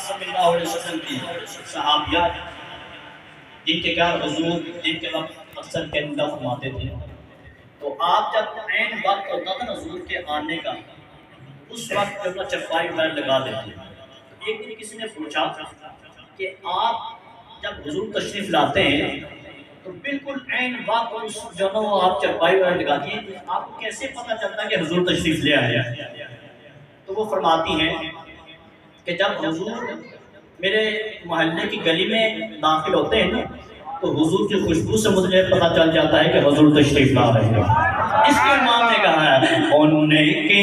صلی اللہ علیہ وسلم کی صحابیات جن کے گھر حضور جن کے وقت اکثر کہندہ فرماتے تھے، تو آپ جب عین وقت ہوتا تھا نا حضور کے آنے کا، اس وقت جب چرپائی وغیرہ لگا دیتے. ایک دن کسی نے پوچھا کہ آپ جب حضور تشریف لاتے ہیں تو بالکل عین وقت اس جو نا آپ چرپائی وغیرہ لگاتی ہیں، آپ کو کیسے پتہ چلتا ہے کہ حضور تشریف لے آئے ہیں؟ تو وہ فرماتی ہیں کہ جب حضور میرے محلے کی گلی میں داخل ہوتے ہیں نا تو حضور کی خوشبو سے مجھے پتہ چل جاتا ہے کہ حضور تشریف لا رہے ہیں. اس کے امام نے کہا ہے ان کی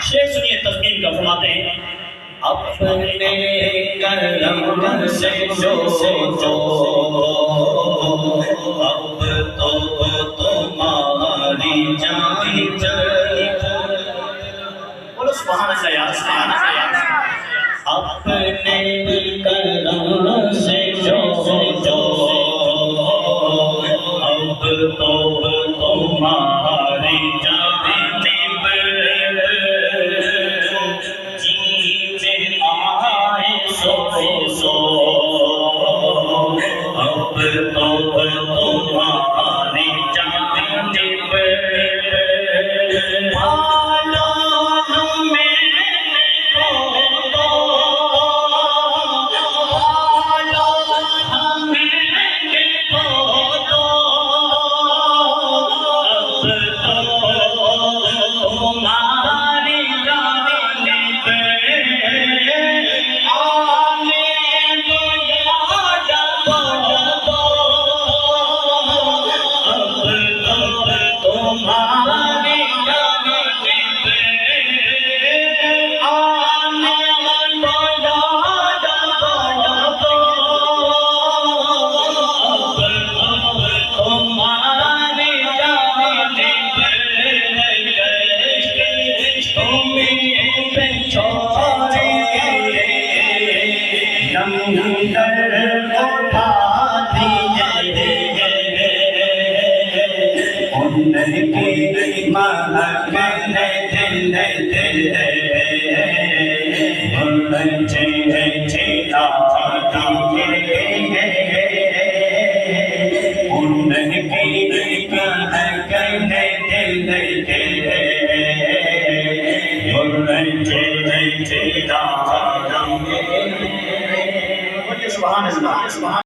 شیخ سنیے تزمین کا فرماتے ہیں اپنے کرم سے جو اب تو تمہاری جان بولو سبحان اللہ یا سبحان اللہ. اپنے کرم سے جو اب تو تمہاری جان سبحان اللہ.